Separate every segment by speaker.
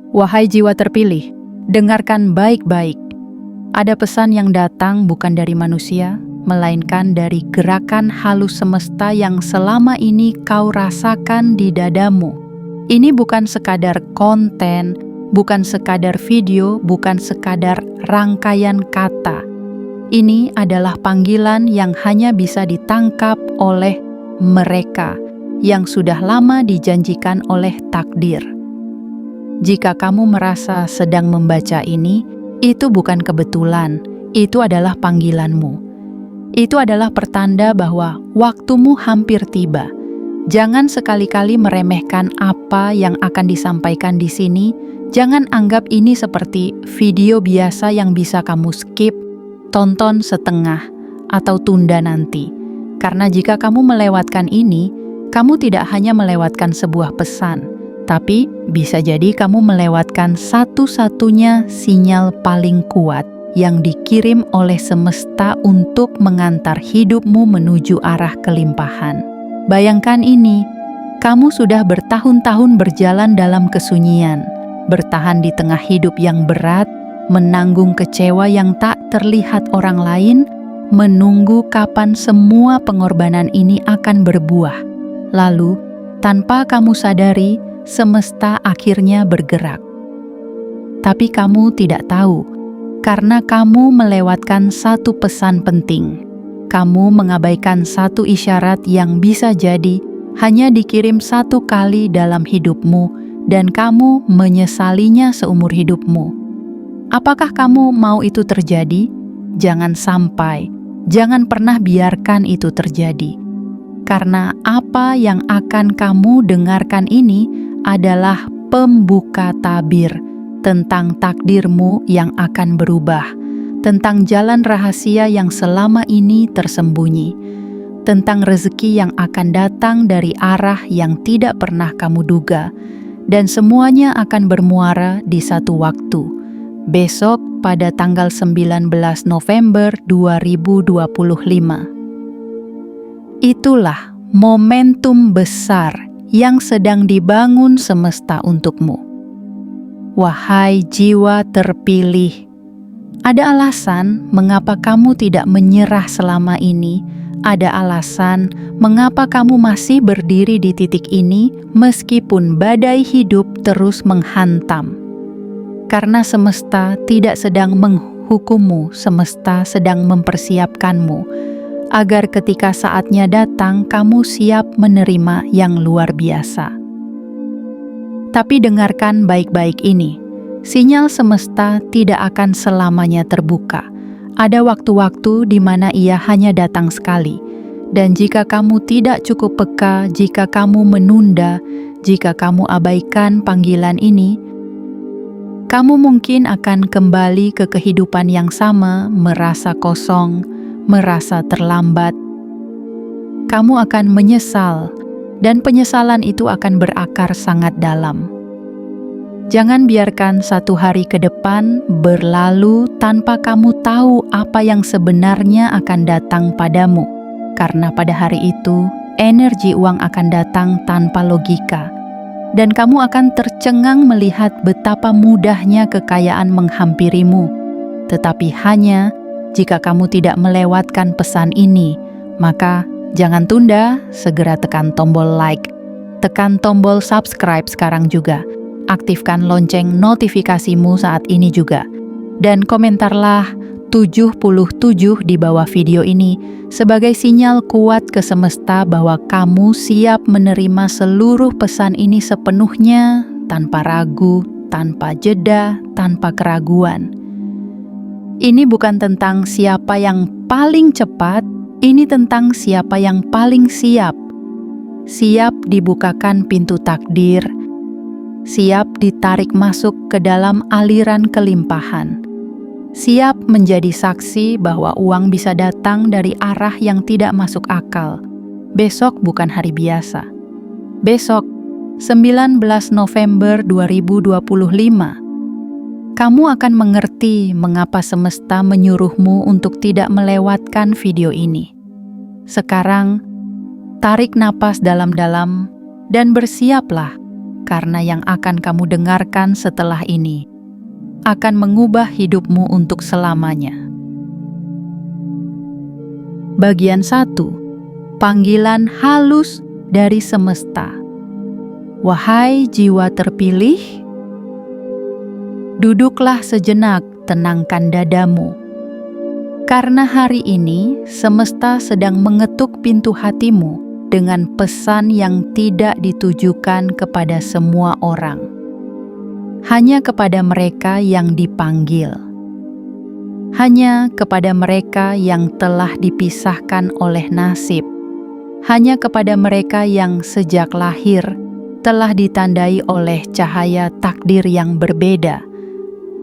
Speaker 1: Wahai jiwa terpilih, dengarkan baik-baik. Ada pesan yang datang bukan dari manusia, melainkan dari gerakan halus semesta yang selama ini kau rasakan di dadamu. Ini bukan sekadar konten, bukan sekadar video, bukan sekadar rangkaian kata. Ini adalah panggilan yang hanya bisa ditangkap oleh mereka yang sudah lama dijanjikan oleh takdir. Jika kamu merasa sedang membaca ini, itu bukan kebetulan, itu adalah panggilanmu. Itu adalah pertanda bahwa waktumu hampir tiba. Jangan sekali-kali meremehkan apa yang akan disampaikan di sini. Jangan anggap ini seperti video biasa yang bisa kamu skip, tonton setengah, atau tunda nanti. Karena jika kamu melewatkan ini, kamu tidak hanya melewatkan sebuah pesan, tapi bisa jadi kamu melewatkan satu-satunya sinyal paling kuat yang dikirim oleh semesta untuk mengantar hidupmu menuju arah kelimpahan. Bayangkan ini, kamu sudah bertahun-tahun berjalan dalam kesunyian, bertahan di tengah hidup yang berat, menanggung kecewa yang tak terlihat orang lain, menunggu kapan semua pengorbanan ini akan berbuah. Lalu, tanpa kamu sadari, semesta akhirnya bergerak. Tapi kamu tidak tahu, karena kamu melewatkan satu pesan penting. Kamu mengabaikan satu isyarat yang bisa jadi hanya dikirim satu kali dalam hidupmu, dan kamu menyesalinya seumur hidupmu. Apakah kamu mau itu terjadi? Jangan sampai, jangan pernah biarkan itu terjadi. Karena apa yang akan kamu dengarkan ini adalah pembuka tabir tentang takdirmu yang akan berubah, tentang jalan rahasia yang selama ini tersembunyi, tentang rezeki yang akan datang dari arah yang tidak pernah kamu duga, dan semuanya akan bermuara di satu waktu, besok pada tanggal 19 November 2025. Itulah momentum besar yang sedang dibangun semesta untukmu. Wahai jiwa terpilih, ada alasan mengapa kamu tidak menyerah selama ini. Ada alasan mengapa kamu masih berdiri di titik ini meskipun badai hidup terus menghantam. Karena semesta tidak sedang menghukummu, semesta sedang mempersiapkanmu agar ketika saatnya datang kamu siap menerima yang luar biasa. Tapi dengarkan baik-baik ini, sinyal semesta tidak akan selamanya terbuka. Ada waktu-waktu di mana ia hanya datang sekali. Dan jika kamu tidak cukup peka, jika kamu menunda, jika kamu abaikan panggilan ini, kamu mungkin akan kembali ke kehidupan yang sama, merasa kosong, merasa terlambat. Kamu akan menyesal, dan penyesalan itu akan berakar sangat dalam. Jangan biarkan satu hari ke depan berlalu tanpa kamu tahu apa yang sebenarnya akan datang padamu. Karena pada hari itu, energi uang akan datang tanpa logika. Dan kamu akan tercengang melihat betapa mudahnya kekayaan menghampirimu. Tetapi hanya jika kamu tidak melewatkan pesan ini, maka jangan tunda, segera tekan tombol like. Tekan tombol subscribe sekarang juga. Aktifkan lonceng notifikasimu saat ini juga. Dan komentarlah 77 di bawah video ini sebagai sinyal kuat ke semesta bahwa kamu siap menerima seluruh pesan ini sepenuhnya, tanpa ragu, tanpa jeda, tanpa keraguan. Ini bukan tentang siapa yang paling cepat, ini tentang siapa yang paling siap. Siap dibukakan pintu takdir, siap ditarik masuk ke dalam aliran kelimpahan. Siap menjadi saksi bahwa uang bisa datang dari arah yang tidak masuk akal. Besok bukan hari biasa. Besok, 19 November 2025, kamu akan mengerti mengapa semesta menyuruhmu untuk tidak melewatkan video ini. Sekarang, tarik napas dalam-dalam dan bersiaplah, karena yang akan kamu dengarkan setelah ini akan mengubah hidupmu untuk selamanya. Bagian 1. Panggilan halus dari semesta. Wahai jiwa terpilih, duduklah sejenak, tenangkan dadamu. Karena hari ini semesta sedang mengetuk pintu hatimu dengan pesan yang tidak ditujukan kepada semua orang. Hanya kepada mereka yang dipanggil. Hanya kepada mereka yang telah dipisahkan oleh nasib. Hanya kepada mereka yang sejak lahir telah ditandai oleh cahaya takdir yang berbeda.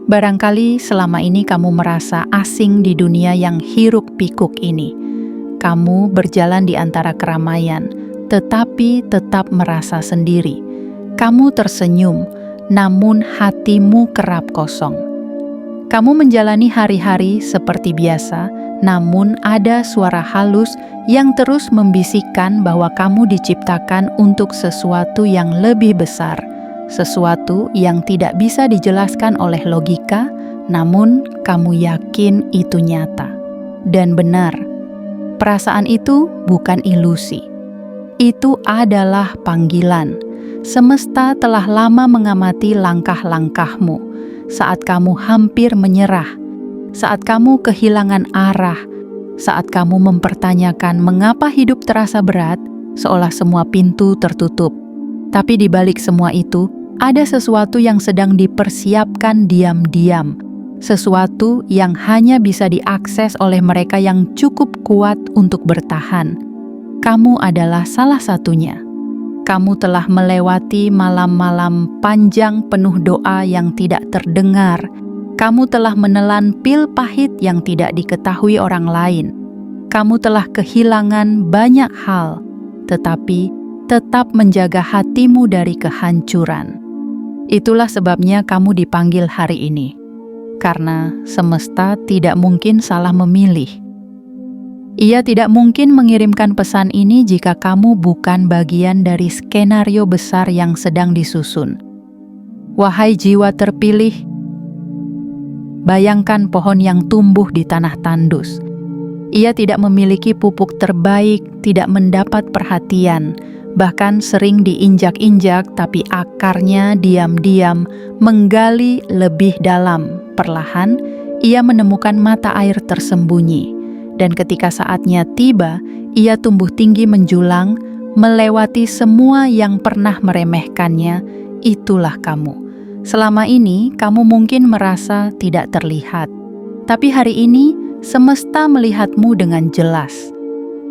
Speaker 1: Barangkali selama ini kamu merasa asing di dunia yang hiruk-pikuk ini. Kamu berjalan di antara keramaian, tetapi tetap merasa sendiri. Kamu tersenyum, namun hatimu kerap kosong. Kamu menjalani hari-hari seperti biasa, namun ada suara halus yang terus membisikkan bahwa kamu diciptakan untuk sesuatu yang lebih besar, sesuatu yang tidak bisa dijelaskan oleh logika, namun kamu yakin itu nyata. Dan benar, perasaan itu bukan ilusi. Itu adalah panggilan. Semesta telah lama mengamati langkah-langkahmu saat kamu hampir menyerah, saat kamu kehilangan arah, saat kamu mempertanyakan mengapa hidup terasa berat, seolah semua pintu tertutup. Tapi di balik semua itu, ada sesuatu yang sedang dipersiapkan diam-diam, sesuatu yang hanya bisa diakses oleh mereka yang cukup kuat untuk bertahan. Kamu adalah salah satunya. Kamu telah melewati malam-malam panjang penuh doa yang tidak terdengar. Kamu telah menelan pil pahit yang tidak diketahui orang lain. Kamu telah kehilangan banyak hal, tetapi tetap menjaga hatimu dari kehancuran. Itulah sebabnya kamu dipanggil hari ini, karena semesta tidak mungkin salah memilih. Ia tidak mungkin mengirimkan pesan ini jika kamu bukan bagian dari skenario besar yang sedang disusun. Wahai jiwa terpilih, bayangkan pohon yang tumbuh di tanah tandus. Ia tidak memiliki pupuk terbaik, tidak mendapat perhatian, bahkan sering diinjak-injak, tapi akarnya diam-diam menggali lebih dalam. Perlahan, ia menemukan mata air tersembunyi. Dan ketika saatnya tiba, ia tumbuh tinggi menjulang, melewati semua yang pernah meremehkannya. Itulah kamu. Selama ini, kamu mungkin merasa tidak terlihat. Tapi hari ini, semesta melihatmu dengan jelas.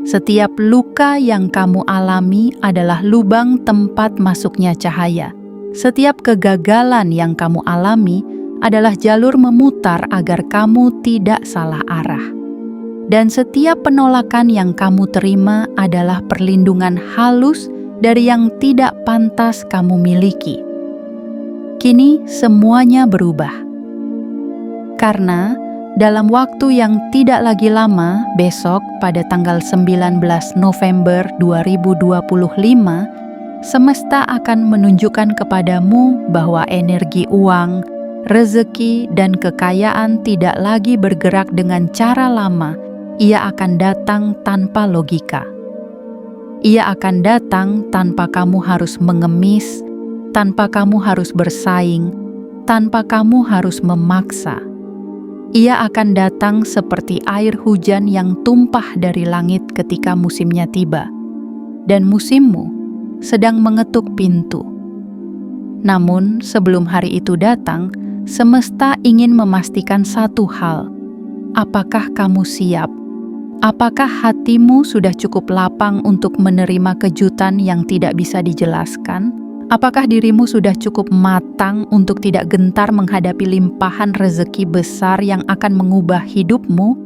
Speaker 1: Setiap luka yang kamu alami adalah lubang tempat masuknya cahaya. Setiap kegagalan yang kamu alami adalah jalur memutar agar kamu tidak salah arah. Dan setiap penolakan yang kamu terima adalah perlindungan halus dari yang tidak pantas kamu miliki. Kini semuanya berubah. Karena dalam waktu yang tidak lagi lama, besok pada tanggal 19 November 2025, semesta akan menunjukkan kepadamu bahwa energi uang, rezeki, dan kekayaan tidak lagi bergerak dengan cara lama. Ia akan datang tanpa logika. Ia akan datang tanpa kamu harus mengemis, tanpa kamu harus bersaing, tanpa kamu harus memaksa. Ia akan datang seperti air hujan yang tumpah dari langit ketika musimnya tiba, dan musimmu sedang mengetuk pintu. Namun sebelum hari itu datang, semesta ingin memastikan satu hal. Apakah kamu siap? Apakah hatimu sudah cukup lapang untuk menerima kejutan yang tidak bisa dijelaskan? Apakah dirimu sudah cukup matang untuk tidak gentar menghadapi limpahan rezeki besar yang akan mengubah hidupmu?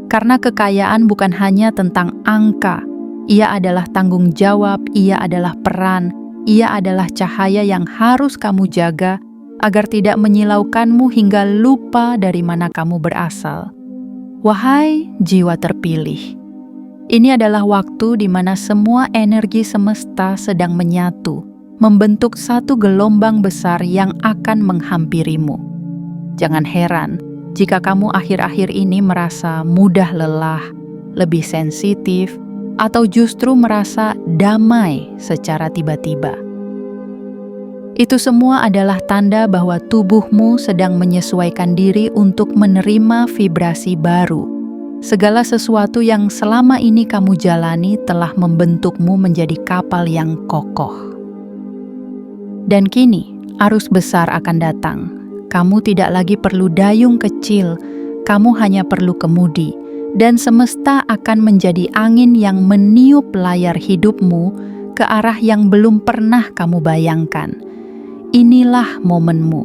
Speaker 1: Karena kekayaan bukan hanya tentang angka. Ia adalah tanggung jawab, ia adalah peran, ia adalah cahaya yang harus kamu jaga agar tidak menyilaukanmu hingga lupa dari mana kamu berasal. Wahai jiwa terpilih, ini adalah waktu di mana semua energi semesta sedang menyatu, membentuk satu gelombang besar yang akan menghampirimu. Jangan heran jika kamu akhir-akhir ini merasa mudah lelah, lebih sensitif, atau justru merasa damai secara tiba-tiba. Itu semua adalah tanda bahwa tubuhmu sedang menyesuaikan diri untuk menerima vibrasi baru. Segala sesuatu yang selama ini kamu jalani telah membentukmu menjadi kapal yang kokoh. Dan kini, arus besar akan datang. Kamu tidak lagi perlu dayung kecil, kamu hanya perlu kemudi, dan semesta akan menjadi angin yang meniup layar hidupmu ke arah yang belum pernah kamu bayangkan. Inilah momenmu,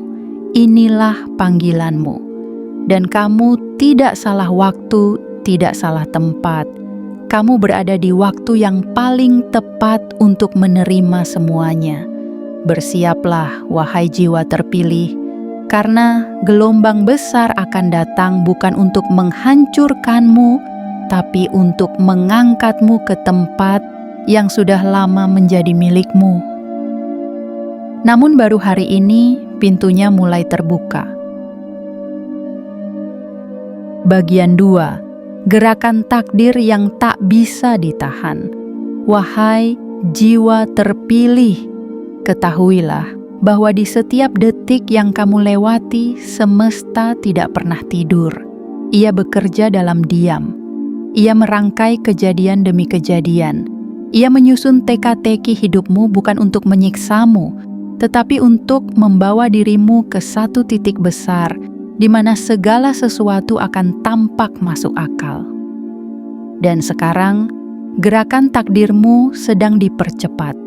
Speaker 1: inilah panggilanmu. Dan kamu tidak salah waktu, tidak salah tempat. Kamu berada di waktu yang paling tepat untuk menerima semuanya. Bersiaplah, wahai jiwa terpilih, karena gelombang besar akan datang bukan untuk menghancurkanmu, tapi untuk mengangkatmu ke tempat yang sudah lama menjadi milikmu. Namun baru hari ini pintunya mulai terbuka. Bagian 2. Gerakan takdir yang tak bisa ditahan. Wahai jiwa terpilih, ketahuilah bahwa di setiap detik yang kamu lewati, semesta tidak pernah tidur. Ia bekerja dalam diam. Ia merangkai kejadian demi kejadian. Ia menyusun teka-teki hidupmu bukan untuk menyiksamu, tetapi untuk membawa dirimu ke satu titik besar di mana segala sesuatu akan tampak masuk akal. Dan sekarang, gerakan takdirmu sedang dipercepat.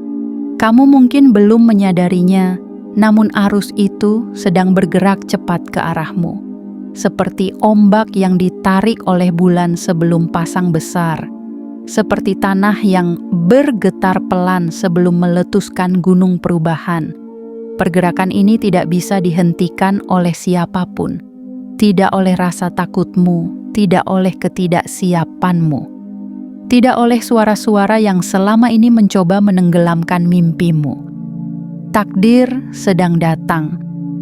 Speaker 1: Kamu mungkin belum menyadarinya, namun arus itu sedang bergerak cepat ke arahmu. Seperti ombak yang ditarik oleh bulan sebelum pasang besar. Seperti tanah yang bergetar pelan sebelum meletuskan gunung perubahan. Pergerakan ini tidak bisa dihentikan oleh siapapun. Tidak oleh rasa takutmu, tidak oleh ketidaksiapanmu. Tidak oleh suara-suara yang selama ini mencoba menenggelamkan mimpimu. Takdir sedang datang,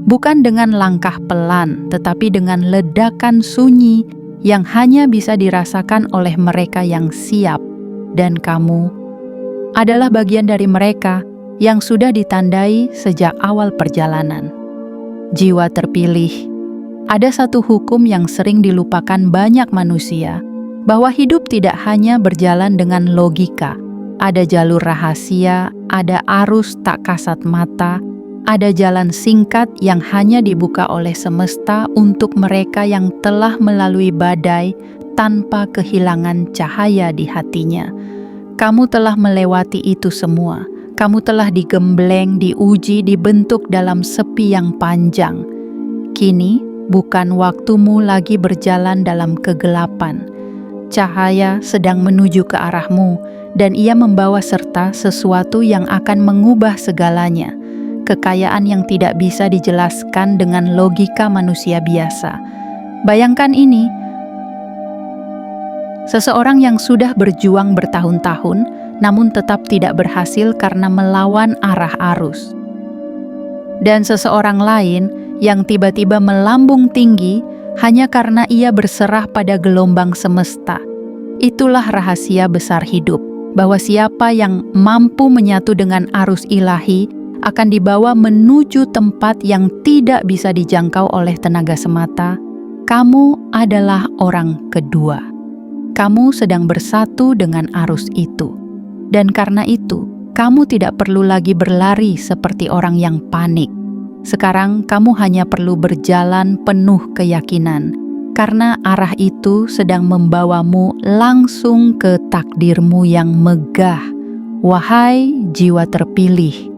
Speaker 1: bukan dengan langkah pelan, tetapi dengan ledakan sunyi yang hanya bisa dirasakan oleh mereka yang siap, dan kamu adalah bagian dari mereka yang sudah ditandai sejak awal perjalanan. Jiwa terpilih, ada satu hukum yang sering dilupakan banyak manusia, bahwa hidup tidak hanya berjalan dengan logika. Ada jalur rahasia, ada arus tak kasat mata, ada jalan singkat yang hanya dibuka oleh semesta untuk mereka yang telah melalui badai tanpa kehilangan cahaya di hatinya. Kamu telah melewati itu semua. Kamu telah digembleng, diuji, dibentuk dalam sepi yang panjang. Kini bukan waktumu lagi berjalan dalam kegelapan. Cahaya sedang menuju ke arahmu, dan ia membawa serta sesuatu yang akan mengubah segalanya. Kekayaan yang tidak bisa dijelaskan dengan logika manusia biasa. Bayangkan ini, seseorang yang sudah berjuang bertahun-tahun, namun tetap tidak berhasil karena melawan arah arus. Dan seseorang lain yang tiba-tiba melambung tinggi hanya karena ia berserah pada gelombang semesta. Itulah rahasia besar hidup, bahwa siapa yang mampu menyatu dengan arus ilahi akan dibawa menuju tempat yang tidak bisa dijangkau oleh tenaga semata. Kamu adalah orang kedua. Kamu sedang bersatu dengan arus itu. Dan karena itu, kamu tidak perlu lagi berlari seperti orang yang panik. Sekarang kamu hanya perlu berjalan penuh keyakinan, karena arah itu sedang membawamu langsung ke takdirmu yang megah. Wahai jiwa terpilih,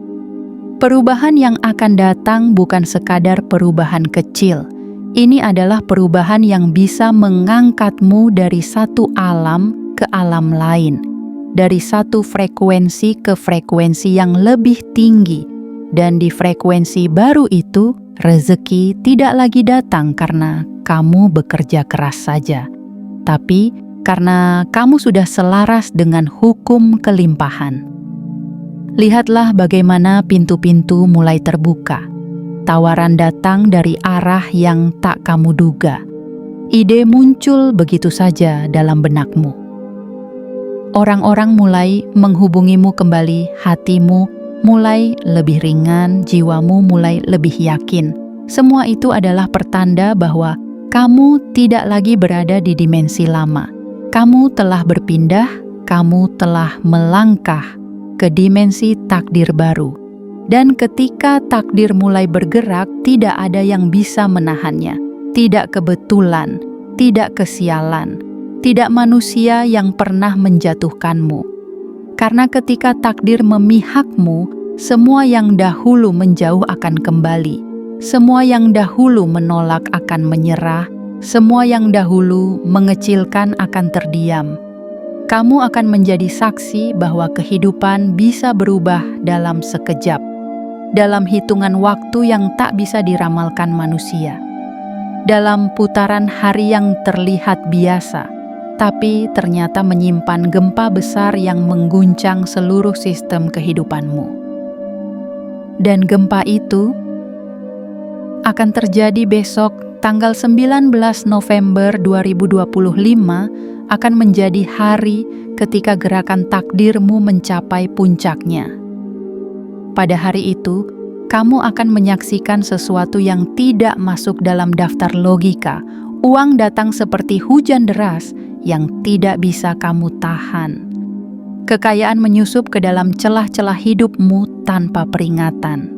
Speaker 1: perubahan yang akan datang bukan sekadar perubahan kecil. Ini adalah perubahan yang bisa mengangkatmu dari satu alam ke alam lain, dari satu frekuensi ke frekuensi yang lebih tinggi. Dan di frekuensi baru itu, rezeki tidak lagi datang karena kamu bekerja keras saja, tapi karena kamu sudah selaras dengan hukum kelimpahan. Lihatlah bagaimana pintu-pintu mulai terbuka. Tawaran datang dari arah yang tak kamu duga. Ide muncul begitu saja dalam benakmu. Orang-orang mulai menghubungimu kembali, hatimu mulai lebih ringan, jiwamu mulai lebih yakin. Semua itu adalah pertanda bahwa kamu tidak lagi berada di dimensi lama. Kamu telah berpindah, kamu telah melangkah ke dimensi takdir baru. Dan ketika takdir mulai bergerak, tidak ada yang bisa menahannya. Tidak kebetulan, tidak kesialan, tidak manusia yang pernah menjatuhkanmu. Karena ketika takdir memihakmu, semua yang dahulu menjauh akan kembali. Semua yang dahulu menolak akan menyerah. Semua yang dahulu mengecilkan akan terdiam. Kamu akan menjadi saksi bahwa kehidupan bisa berubah dalam sekejap, dalam hitungan waktu yang tak bisa diramalkan manusia, dalam putaran hari yang terlihat biasa, tapi ternyata menyimpan gempa besar yang mengguncang seluruh sistem kehidupanmu. Dan gempa itu akan terjadi besok, tanggal 19 November 2025 akan menjadi hari ketika gerakan takdirmu mencapai puncaknya. Pada hari itu, kamu akan menyaksikan sesuatu yang tidak masuk dalam daftar logika. Uang datang seperti hujan deras yang tidak bisa kamu tahan. Kekayaan menyusup ke dalam celah-celah hidupmu tanpa peringatan.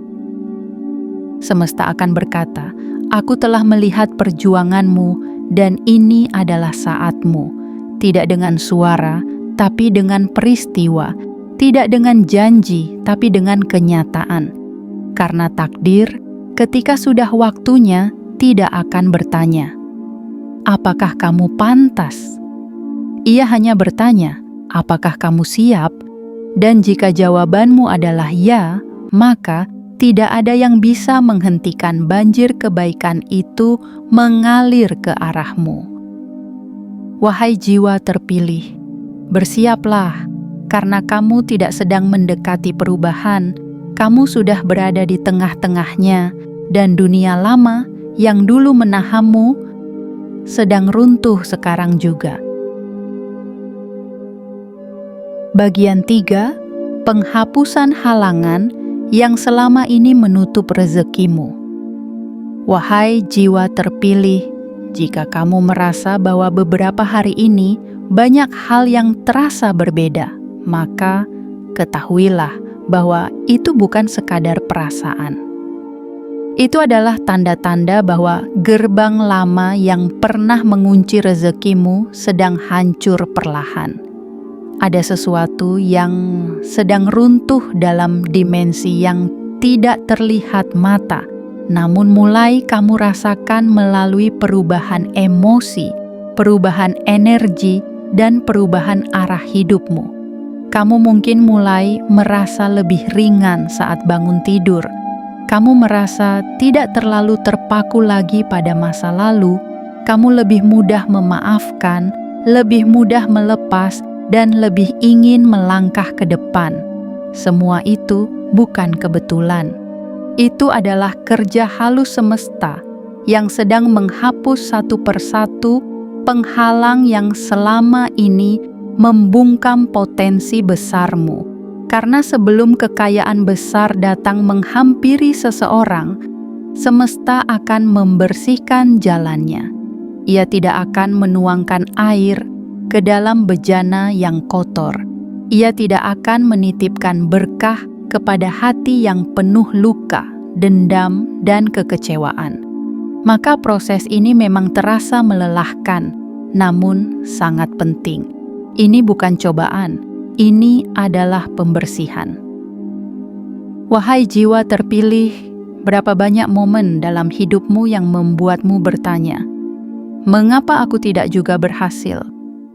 Speaker 1: Semesta akan berkata, "Aku telah melihat perjuanganmu dan ini adalah saatmu." Tidak dengan suara, tapi dengan peristiwa. Tidak dengan janji, tapi dengan kenyataan. Karena takdir, ketika sudah waktunya, tidak akan bertanya, "Apakah kamu pantas?" Ia hanya bertanya, "Apakah kamu siap?" Dan jika jawabanmu adalah ya, maka tidak ada yang bisa menghentikan banjir kebaikan itu mengalir ke arahmu. Wahai jiwa terpilih, bersiaplah, karena kamu tidak sedang mendekati perubahan, kamu sudah berada di tengah-tengahnya, dan dunia lama yang dulu menahanmu sedang runtuh sekarang juga. Bagian 3, penghapusan halangan yang selama ini menutup rezekimu. Wahai jiwa terpilih, jika kamu merasa bahwa beberapa hari ini banyak hal yang terasa berbeda, maka ketahuilah bahwa itu bukan sekadar perasaan. Itu adalah tanda-tanda bahwa gerbang lama yang pernah mengunci rezekimu sedang hancur perlahan. Ada sesuatu yang sedang runtuh dalam dimensi yang tidak terlihat mata, namun mulai kamu rasakan melalui perubahan emosi, perubahan energi, dan perubahan arah hidupmu. Kamu mungkin mulai merasa lebih ringan saat bangun tidur. Kamu merasa tidak terlalu terpaku lagi pada masa lalu. Kamu lebih mudah memaafkan, lebih mudah melepas, dan lebih ingin melangkah ke depan. Semua itu bukan kebetulan. Itu adalah kerja halus semesta yang sedang menghapus satu persatu penghalang yang selama ini membungkam potensi besarmu. Karena sebelum kekayaan besar datang menghampiri seseorang, semesta akan membersihkan jalannya. Ia tidak akan menuangkan air ke dalam bejana yang kotor. Ia tidak akan menitipkan berkah kepada hati yang penuh luka, dendam, dan kekecewaan. Maka proses ini memang terasa melelahkan, namun sangat penting. Ini bukan cobaan, ini adalah pembersihan. Wahai jiwa terpilih, berapa banyak momen dalam hidupmu yang membuatmu bertanya, "Mengapa aku tidak juga berhasil?"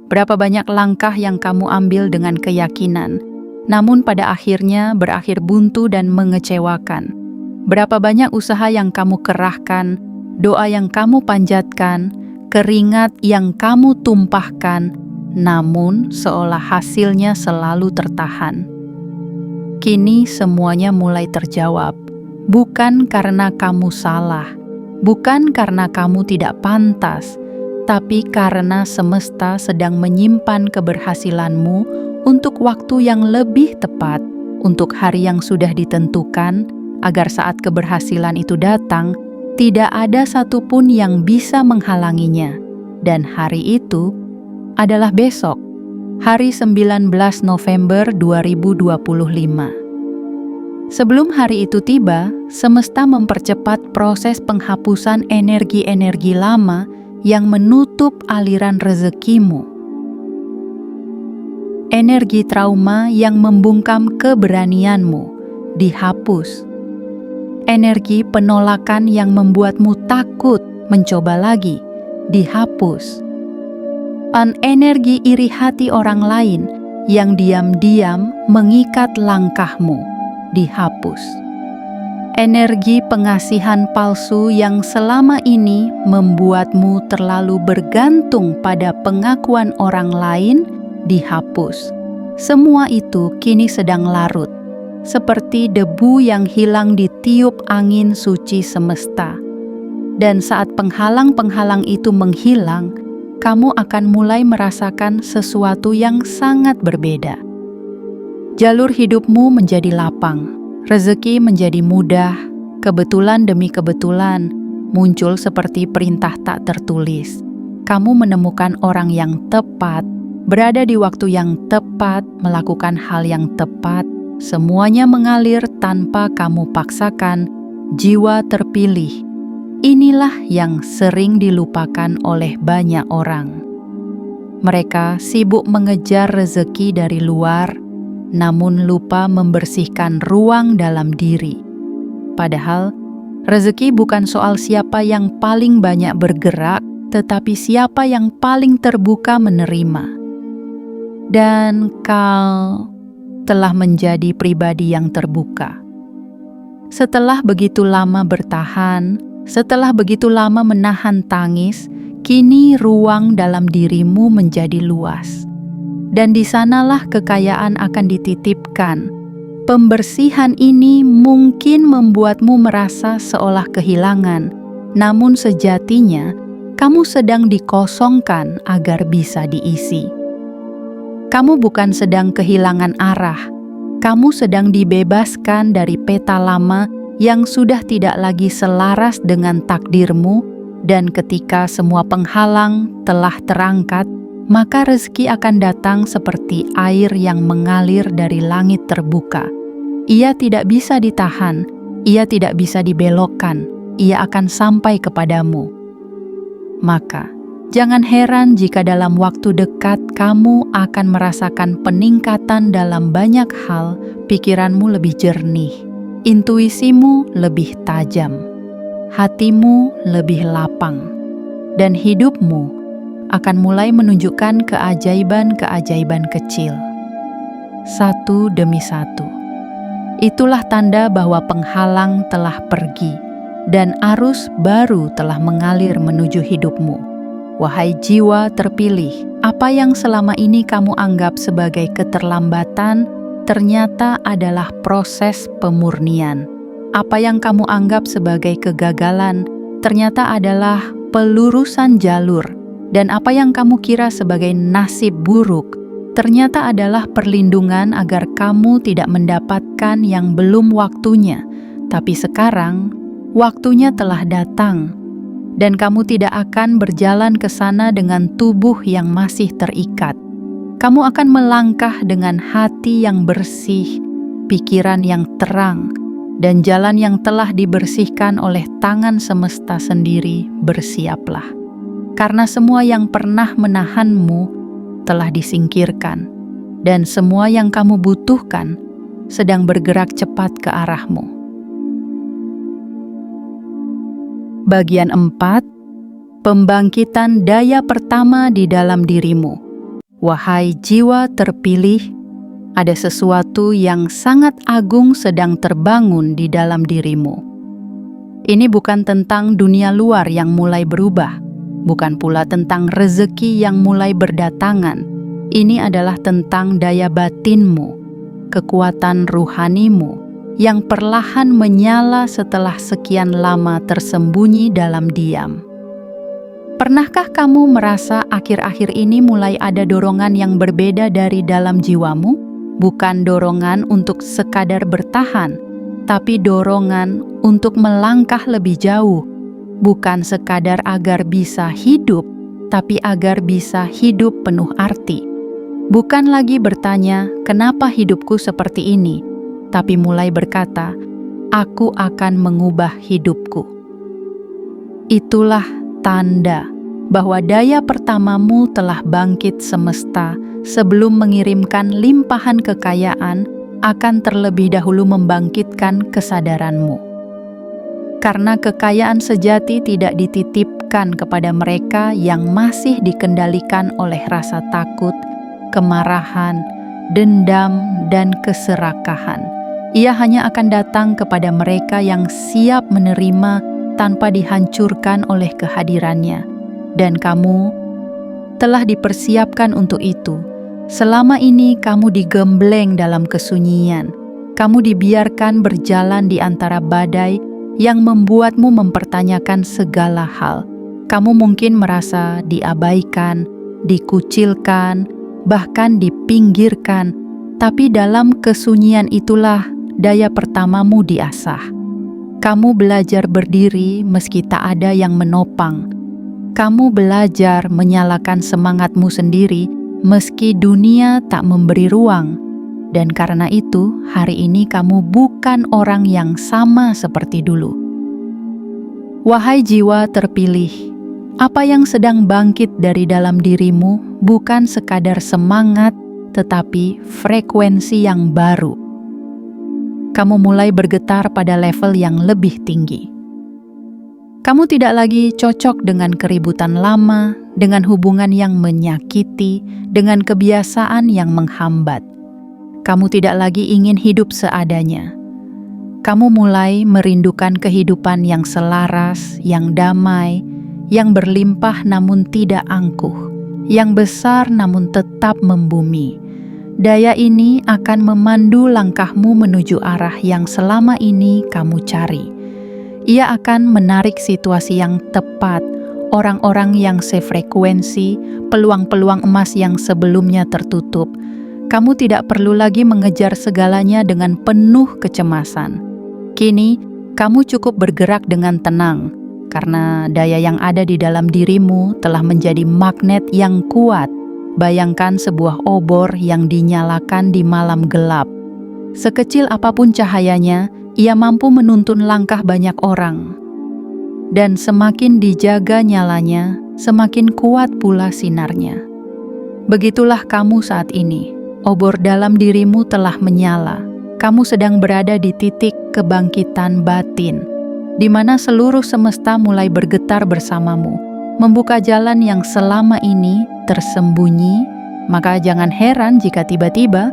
Speaker 1: Berapa banyak langkah yang kamu ambil dengan keyakinan, namun pada akhirnya berakhir buntu dan mengecewakan. Berapa banyak usaha yang kamu kerahkan, doa yang kamu panjatkan, keringat yang kamu tumpahkan, namun seolah hasilnya selalu tertahan. Kini semuanya mulai terjawab, bukan karena kamu salah, bukan karena kamu tidak pantas, tapi karena semesta sedang menyimpan keberhasilanmu untuk waktu yang lebih tepat, untuk hari yang sudah ditentukan, agar saat keberhasilan itu datang, tidak ada satupun yang bisa menghalanginya. Dan hari itu adalah besok, hari 19 November 2025. Sebelum hari itu tiba, semesta mempercepat proses penghapusan energi-energi lama yang menutup aliran rezekimu. Energi trauma yang membungkam keberanianmu dihapus. Energi penolakan yang membuatmu takut mencoba lagi dihapus. Energi iri hati orang lain yang diam-diam mengikat langkahmu dihapus. Energi pengasihan palsu yang selama ini membuatmu terlalu bergantung pada pengakuan orang lain dihapus. Semua itu kini sedang larut, seperti debu yang hilang ditiup angin suci semesta. Dan saat penghalang-penghalang itu menghilang, kamu akan mulai merasakan sesuatu yang sangat berbeda. Jalur hidupmu menjadi lapang, rezeki menjadi mudah, kebetulan demi kebetulan muncul seperti perintah tak tertulis. Kamu menemukan orang yang tepat, berada di waktu yang tepat, melakukan hal yang tepat, semuanya mengalir tanpa kamu paksakan. Jiwa terpilih. Inilah yang sering dilupakan oleh banyak orang. Mereka sibuk mengejar rezeki dari luar, namun lupa membersihkan ruang dalam diri. Padahal, rezeki bukan soal siapa yang paling banyak bergerak, tetapi siapa yang paling terbuka menerima. Dan kau telah menjadi pribadi yang terbuka. Setelah begitu lama bertahan, setelah begitu lama menahan tangis, kini ruang dalam dirimu menjadi luas. Dan di sanalah kekayaan akan dititipkan. Pembersihan ini mungkin membuatmu merasa seolah kehilangan, namun sejatinya kamu sedang dikosongkan agar bisa diisi. Kamu bukan sedang kehilangan arah, kamu sedang dibebaskan dari peta lama yang sudah tidak lagi selaras dengan takdirmu, dan ketika semua penghalang telah terangkat, maka rezeki akan datang seperti air yang mengalir dari langit terbuka. Ia tidak bisa ditahan, ia tidak bisa dibelokkan, ia akan sampai kepadamu. Maka, jangan heran jika dalam waktu dekat kamu akan merasakan peningkatan dalam banyak hal, pikiranmu lebih jernih, intuisimu lebih tajam, hatimu lebih lapang, dan hidupmu akan mulai menunjukkan keajaiban-keajaiban kecil. Satu demi satu. Itulah tanda bahwa penghalang telah pergi, dan arus baru telah mengalir menuju hidupmu. Wahai jiwa terpilih, apa yang selama ini kamu anggap sebagai keterlambatan, ternyata adalah proses pemurnian. Apa yang kamu anggap sebagai kegagalan, ternyata adalah pelurusan jalur. Dan apa yang kamu kira sebagai nasib buruk, ternyata adalah perlindungan agar kamu tidak mendapatkan yang belum waktunya. Tapi sekarang, waktunya telah datang. Dan kamu tidak akan berjalan ke sana dengan tubuh yang masih terikat. Kamu akan melangkah dengan hati yang bersih, pikiran yang terang, dan jalan yang telah dibersihkan oleh tangan semesta sendiri. Bersiaplah. Karena semua yang pernah menahanmu telah disingkirkan, dan semua yang kamu butuhkan sedang bergerak cepat ke arahmu. Bagian 4. Pembangkitan daya pertama di dalam dirimu. Wahai jiwa terpilih, ada sesuatu yang sangat agung sedang terbangun di dalam dirimu. Ini bukan tentang dunia luar yang mulai berubah, bukan pula tentang rezeki yang mulai berdatangan. Ini adalah tentang daya batinmu. kekuatan ruhanimu yang perlahan menyala setelah sekian lama tersembunyi dalam diam. Pernahkah kamu merasa akhir-akhir ini mulai ada dorongan yang berbeda dari dalam jiwamu? Bukan dorongan untuk sekadar bertahan, tapi dorongan untuk melangkah lebih jauh. Bukan sekadar agar bisa hidup, tapi agar bisa hidup penuh arti. Bukan lagi bertanya, kenapa hidupku seperti ini? Tapi mulai berkata, aku akan mengubah hidupku. Itulah tanda bahwa daya pertamamu telah bangkit semesta sebelum mengirimkan limpahan kekayaan akan terlebih dahulu membangkitkan kesadaranmu. Karena kekayaan sejati tidak dititipkan kepada mereka yang masih dikendalikan oleh rasa takut, kemarahan, dendam, dan keserakahan. Ia hanya akan datang kepada mereka yang siap menerima tanpa dihancurkan oleh kehadirannya. Dan kamu telah dipersiapkan untuk itu. Selama ini kamu digembleng dalam kesunyian. Kamu dibiarkan berjalan di antara badai yang membuatmu mempertanyakan segala hal. Kamu mungkin merasa diabaikan, dikucilkan, bahkan dipinggirkan. Tapi dalam kesunyian itulah daya pertamamu diasah. Kamu belajar berdiri meski tak ada yang menopang. Kamu belajar menyalakan semangatmu sendiri meski dunia tak memberi ruang. Dan karena itu, hari ini kamu bukan orang yang sama seperti dulu. Wahai jiwa terpilih, apa yang sedang bangkit dari dalam dirimu bukan sekadar semangat, tetapi frekuensi yang baru. Kamu mulai bergetar pada level yang lebih tinggi. Kamu tidak lagi cocok dengan keributan lama, dengan hubungan yang menyakiti, dengan kebiasaan yang menghambat. Kamu tidak lagi ingin hidup seadanya. Kamu mulai merindukan kehidupan yang selaras, yang damai, yang berlimpah namun tidak angkuh, yang besar namun tetap membumi. Daya ini akan memandu langkahmu menuju arah yang selama ini kamu cari. Ia akan menarik situasi yang tepat, orang-orang yang sefrekuensi, peluang-peluang emas yang sebelumnya tertutup. Kamu tidak perlu lagi mengejar segalanya dengan penuh kecemasan. Kini, kamu cukup bergerak dengan tenang, karena daya yang ada di dalam dirimu telah menjadi magnet yang kuat. Bayangkan sebuah obor yang dinyalakan di malam gelap. Sekecil apapun cahayanya, ia mampu menuntun langkah banyak orang. Dan semakin dijaga nyalanya, semakin kuat pula sinarnya. Begitulah kamu saat ini. Obor dalam dirimu telah menyala. Kamu sedang berada di titik kebangkitan batin, di mana seluruh semesta mulai bergetar bersamamu, membuka jalan yang selama ini tersembunyi. Maka jangan heran jika tiba-tiba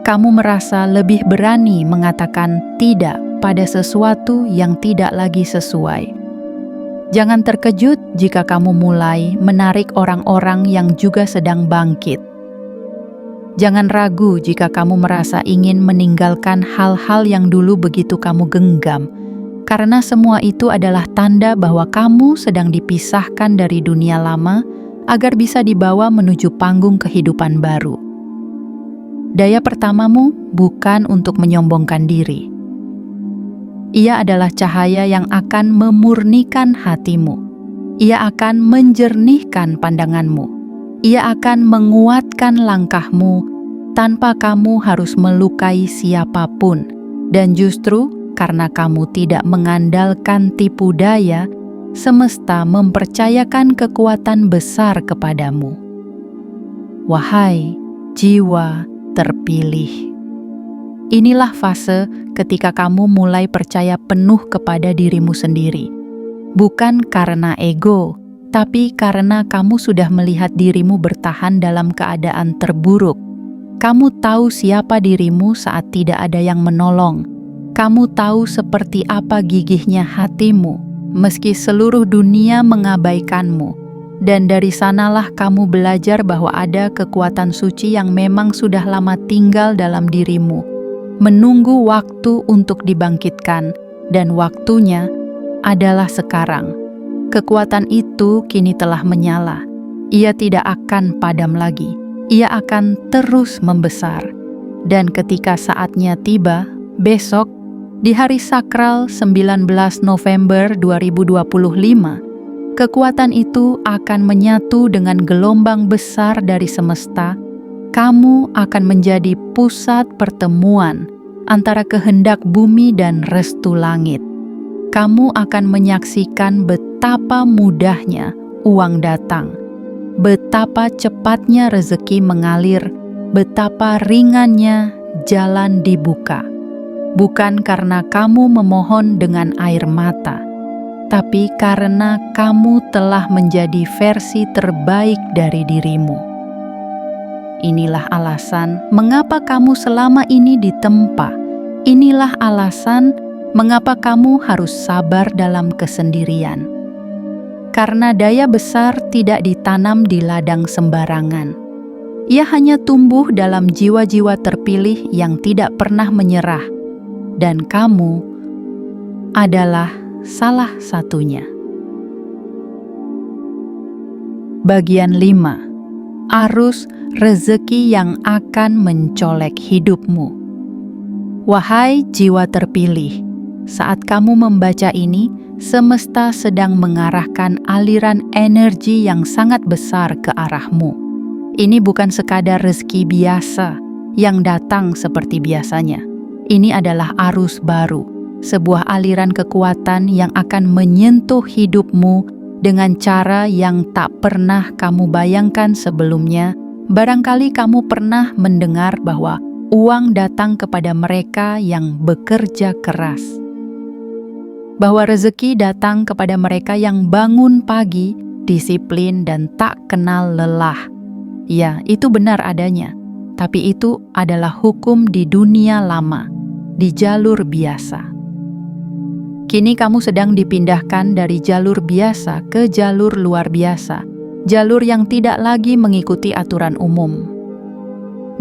Speaker 1: kamu merasa lebih berani mengatakan tidak pada sesuatu yang tidak lagi sesuai. Jangan terkejut jika kamu mulai menarik orang-orang yang juga sedang bangkit. Jangan ragu jika kamu merasa ingin meninggalkan hal-hal yang dulu begitu kamu genggam, karena semua itu adalah tanda bahwa kamu sedang dipisahkan dari dunia lama agar bisa dibawa menuju panggung kehidupan baru. Daya pertamamu bukan untuk menyombongkan diri. Ia adalah cahaya yang akan memurnikan hatimu. Ia akan menjernihkan pandanganmu. Ia akan menguatkan langkahmu tanpa kamu harus melukai siapapun. Dan justru karena kamu tidak mengandalkan tipu daya, semesta mempercayakan kekuatan besar kepadamu. Wahai jiwa terpilih, inilah fase ketika kamu mulai percaya penuh kepada dirimu sendiri. Bukan karena ego, tapi karena kamu sudah melihat dirimu bertahan dalam keadaan terburuk. Kamu tahu siapa dirimu saat tidak ada yang menolong. Kamu tahu seperti apa gigihnya hatimu, meski seluruh dunia mengabaikanmu. dan dari sanalah kamu belajar bahwa ada kekuatan suci yang memang sudah lama tinggal dalam dirimu, menunggu waktu untuk dibangkitkan, dan waktunya adalah sekarang. Kekuatan itu kini telah menyala. Ia tidak akan padam lagi. Ia akan terus membesar. Dan ketika saatnya tiba, besok, di hari sakral 19 November 2025, kekuatan itu akan menyatu dengan gelombang besar dari semesta. Kamu akan menjadi pusat pertemuan antara kehendak bumi dan restu langit. Kamu akan menyaksikan betapa mudahnya uang datang, betapa cepatnya rezeki mengalir, betapa ringannya jalan dibuka. Bukan karena kamu memohon dengan air mata, tapi karena kamu telah menjadi versi terbaik dari dirimu. Inilah alasan mengapa kamu selama ini ditempa. Inilah alasan mengapa kamu harus sabar dalam kesendirian. Karena daya besar tidak ditanam di ladang sembarangan. Ia hanya tumbuh dalam jiwa-jiwa terpilih yang tidak pernah menyerah. Dan kamu adalah salah satunya. Bagian 5. Arus rezeki yang akan mencolek hidupmu. Wahai jiwa terpilih, saat kamu membaca ini, semesta sedang mengarahkan aliran energi yang sangat besar ke arahmu. Ini bukan sekadar rezeki biasa yang datang seperti biasanya. Ini adalah arus baru, sebuah aliran kekuatan yang akan menyentuh hidupmu dengan cara yang tak pernah kamu bayangkan sebelumnya. Barangkali kamu pernah mendengar bahwa uang datang kepada mereka yang bekerja keras. Bahwa rezeki datang kepada mereka yang bangun pagi, disiplin, dan tak kenal lelah. Ya, itu benar adanya. Tapi itu adalah hukum di dunia lama, di jalur biasa. Kini kamu sedang dipindahkan dari jalur biasa ke jalur luar biasa, jalur yang tidak lagi mengikuti aturan umum.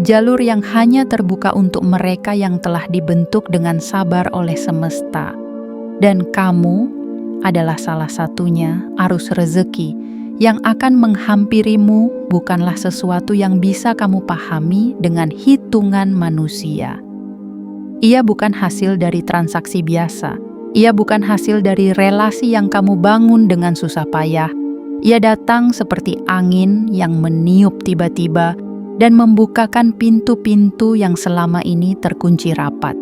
Speaker 1: Jalur yang hanya terbuka untuk mereka yang telah dibentuk dengan sabar oleh semesta. Dan kamu adalah salah satunya. Arus rezeki yang akan menghampirimu bukanlah sesuatu yang bisa kamu pahami dengan hitungan manusia. Ia bukan hasil dari transaksi biasa. Ia bukan hasil dari relasi yang kamu bangun dengan susah payah. Ia datang seperti angin yang meniup tiba-tiba dan membukakan pintu-pintu yang selama ini terkunci rapat.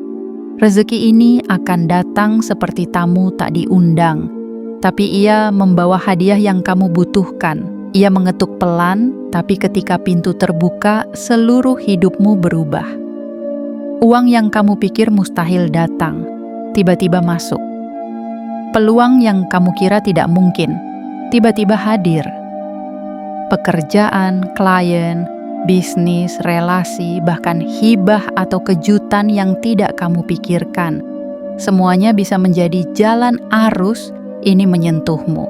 Speaker 1: Rezeki ini akan datang seperti tamu tak diundang, tapi ia membawa hadiah yang kamu butuhkan. Ia mengetuk pelan, tapi ketika pintu terbuka, seluruh hidupmu berubah. Uang yang kamu pikir mustahil datang, tiba-tiba masuk. Peluang yang kamu kira tidak mungkin, tiba-tiba hadir. Pekerjaan, klien, bisnis, relasi, bahkan hibah atau kejutan yang tidak kamu pikirkan. Semuanya bisa menjadi jalan arus ini menyentuhmu.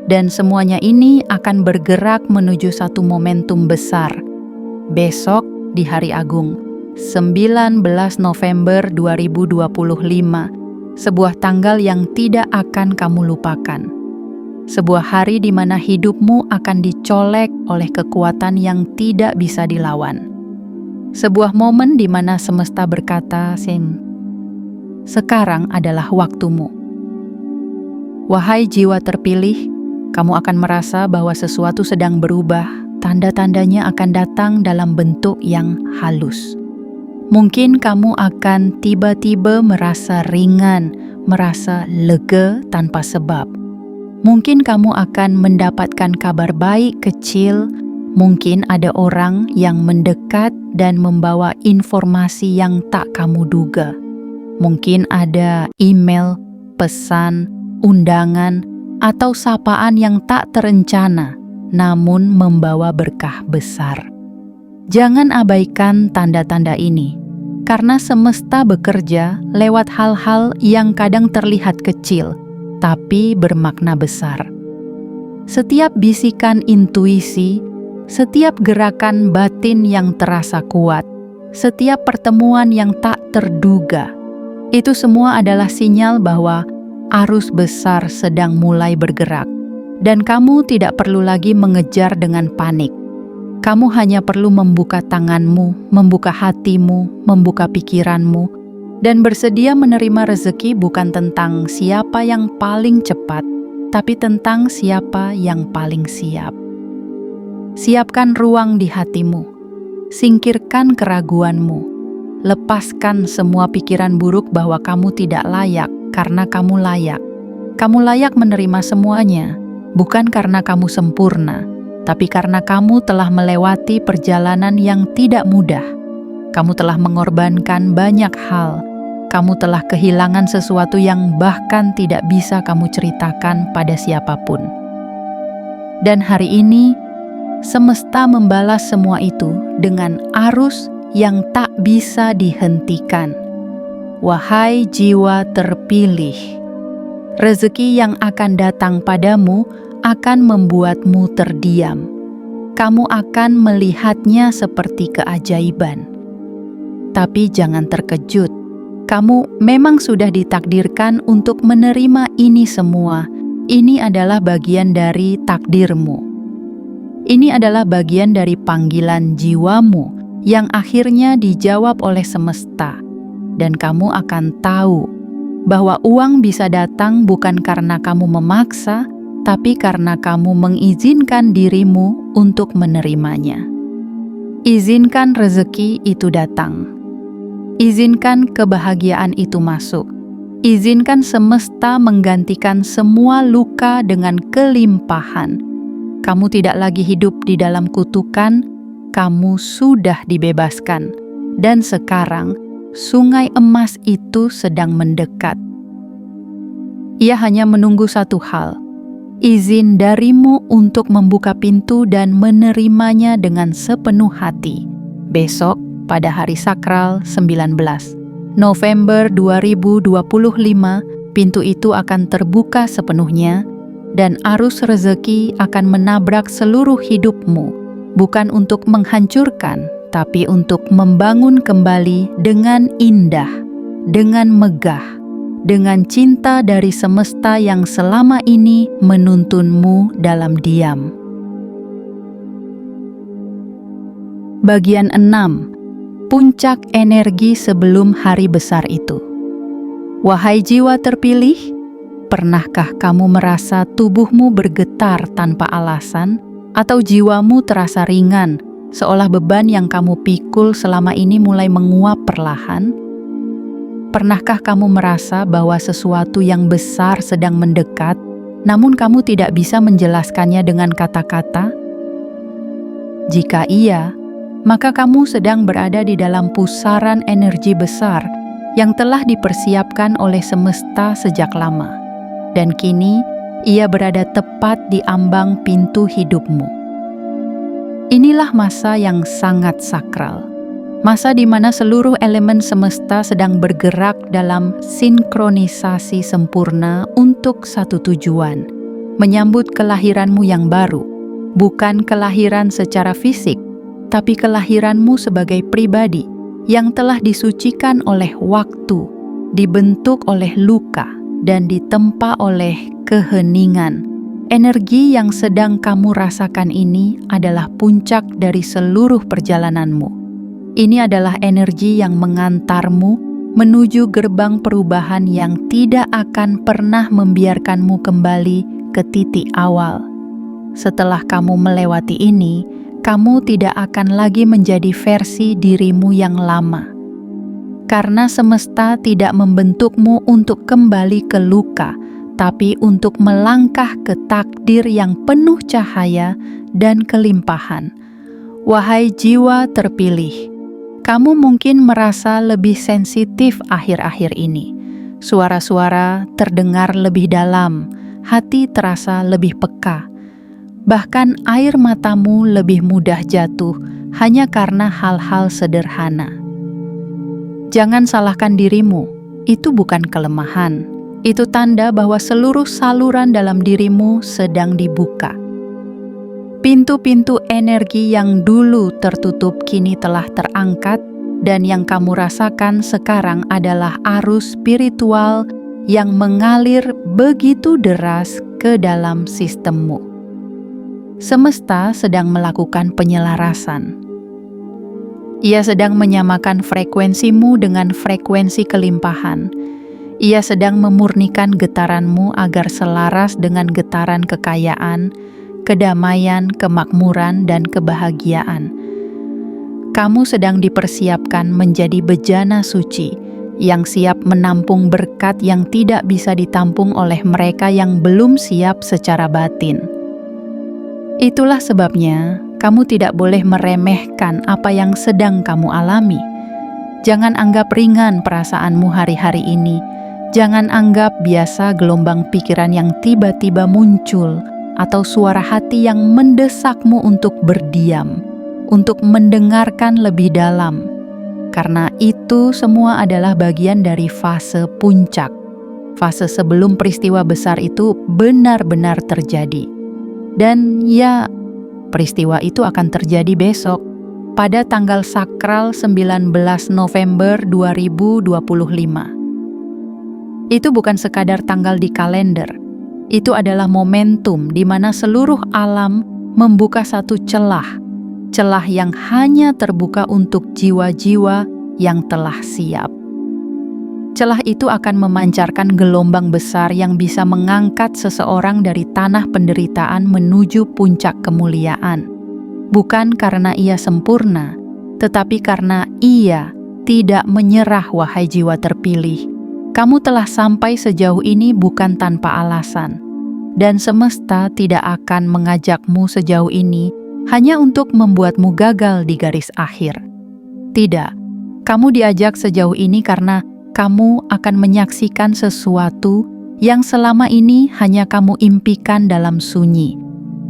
Speaker 1: Dan semuanya ini akan bergerak menuju satu momentum besar. Besok di Hari Agung, 19 November 2025, sebuah tanggal yang tidak akan kamu lupakan. Sebuah hari di mana hidupmu akan dicolek oleh kekuatan yang tidak bisa dilawan. Sebuah momen di mana semesta berkata, sekarang adalah waktumu. Wahai jiwa terpilih, kamu akan merasa bahwa sesuatu sedang berubah. Tanda-tandanya akan datang dalam bentuk yang halus. Mungkin kamu akan tiba-tiba merasa ringan, merasa lega tanpa sebab. Mungkin kamu akan mendapatkan kabar baik kecil, mungkin ada orang yang mendekat dan membawa informasi yang tak kamu duga. Mungkin ada email, pesan, undangan, atau sapaan yang tak terencana, namun membawa berkah besar. Jangan abaikan tanda-tanda ini, karena semesta bekerja lewat hal-hal yang kadang terlihat kecil, tapi bermakna besar. setiap bisikan intuisi, setiap gerakan batin yang terasa kuat, setiap pertemuan yang tak terduga, itu semua adalah sinyal bahwa arus besar sedang mulai bergerak. Dan kamu tidak perlu lagi mengejar dengan panik. Kamu hanya perlu membuka tanganmu, membuka hatimu, membuka pikiranmu, dan bersedia menerima rezeki bukan tentang siapa yang paling cepat, tapi tentang siapa yang paling siap. Siapkan ruang di hatimu, singkirkan keraguanmu, lepaskan semua pikiran buruk bahwa kamu tidak layak karena kamu layak. Kamu layak menerima semuanya, bukan karena kamu sempurna, tapi karena kamu telah melewati perjalanan yang tidak mudah. Kamu telah mengorbankan banyak hal. Kamu telah kehilangan sesuatu yang bahkan tidak bisa kamu ceritakan pada siapapun. Dan hari ini, semesta membalas semua itu dengan arus yang tak bisa dihentikan. Wahai jiwa terpilih, rezeki yang akan datang padamu akan membuatmu terdiam. Kamu akan melihatnya seperti keajaiban. Tapi jangan terkejut. Kamu memang sudah ditakdirkan untuk menerima ini semua. Ini adalah bagian dari takdirmu. Ini adalah bagian dari panggilan jiwamu yang akhirnya dijawab oleh semesta. Dan kamu akan tahu bahwa uang bisa datang bukan karena kamu memaksa, tapi karena kamu mengizinkan dirimu untuk menerimanya. Izinkan rezeki itu datang. Izinkan kebahagiaan itu masuk. Izinkan semesta menggantikan semua luka dengan kelimpahan. Kamu tidak lagi hidup di dalam kutukan, kamu sudah dibebaskan. Dan sekarang, sungai emas itu sedang mendekat. Ia hanya menunggu satu hal, izin darimu untuk membuka pintu dan menerimanya dengan sepenuh hati. Besok, pada hari sakral 19 November 2025, pintu itu akan terbuka sepenuhnya dan arus rezeki akan menabrak seluruh hidupmu, bukan untuk menghancurkan, tapi untuk membangun kembali dengan indah, dengan megah, dengan cinta dari semesta yang selama ini menuntunmu dalam diam. Bagian 6. Puncak energi sebelum hari besar itu. Wahai jiwa terpilih, pernahkah kamu merasa tubuhmu bergetar tanpa alasan atau jiwamu terasa ringan, seolah beban yang kamu pikul selama ini mulai menguap perlahan? Pernahkah kamu merasa bahwa sesuatu yang besar sedang mendekat, namun kamu tidak bisa menjelaskannya dengan kata-kata? Jika iya, maka kamu sedang berada di dalam pusaran energi besar yang telah dipersiapkan oleh semesta sejak lama. Dan kini, ia berada tepat di ambang pintu hidupmu. Inilah masa yang sangat sakral. Masa di mana seluruh elemen semesta sedang bergerak dalam sinkronisasi sempurna untuk satu tujuan, menyambut kelahiranmu yang baru, bukan kelahiran secara fisik, tapi kelahiranmu sebagai pribadi yang telah disucikan oleh waktu, dibentuk oleh luka, dan ditempa oleh keheningan. Energi yang sedang kamu rasakan ini adalah puncak dari seluruh perjalananmu. Ini adalah energi yang mengantarmu menuju gerbang perubahan yang tidak akan pernah membiarkanmu kembali ke titik awal. Setelah kamu melewati ini, kamu tidak akan lagi menjadi versi dirimu yang lama. Karena semesta tidak membentukmu untuk kembali ke luka, tapi untuk melangkah ke takdir yang penuh cahaya dan kelimpahan. Wahai jiwa terpilih, kamu mungkin merasa lebih sensitif akhir-akhir ini. Suara-suara terdengar lebih dalam, hati terasa lebih peka. Bahkan air matamu lebih mudah jatuh hanya karena hal-hal sederhana. Jangan salahkan dirimu, itu bukan kelemahan. Itu tanda bahwa seluruh saluran dalam dirimu sedang dibuka. Pintu-pintu energi yang dulu tertutup kini telah terangkat, dan yang kamu rasakan sekarang adalah arus spiritual yang mengalir begitu deras ke dalam sistemmu. Semesta sedang melakukan penyelarasan. Ia sedang menyamakan frekuensimu dengan frekuensi kelimpahan. Ia sedang memurnikan getaranmu agar selaras dengan getaran kekayaan, kedamaian, kemakmuran, dan kebahagiaan. Kamu sedang dipersiapkan menjadi bejana suci yang siap menampung berkat yang tidak bisa ditampung oleh mereka yang belum siap secara batin. Itulah sebabnya kamu tidak boleh meremehkan apa yang sedang kamu alami. Jangan anggap ringan perasaanmu hari-hari ini. Jangan anggap biasa gelombang pikiran yang tiba-tiba muncul atau suara hati yang mendesakmu untuk berdiam, untuk mendengarkan lebih dalam. Karena itu semua adalah bagian dari fase puncak. Fase sebelum peristiwa besar itu benar-benar terjadi. Dan ya, peristiwa itu akan terjadi besok, pada tanggal sakral 19 November 2025. Itu bukan sekadar tanggal di kalender. Itu adalah momentum di mana seluruh alam membuka satu celah yang hanya terbuka untuk jiwa-jiwa yang telah siap. Celah itu akan memancarkan gelombang besar yang bisa mengangkat seseorang dari tanah penderitaan menuju puncak kemuliaan. Bukan karena ia sempurna, tetapi karena ia tidak menyerah, wahai jiwa terpilih. Kamu telah sampai sejauh ini bukan tanpa alasan, dan semesta tidak akan mengajakmu sejauh ini hanya untuk membuatmu gagal di garis akhir. Tidak, kamu diajak sejauh ini karena kamu akan menyaksikan sesuatu yang selama ini hanya kamu impikan dalam sunyi.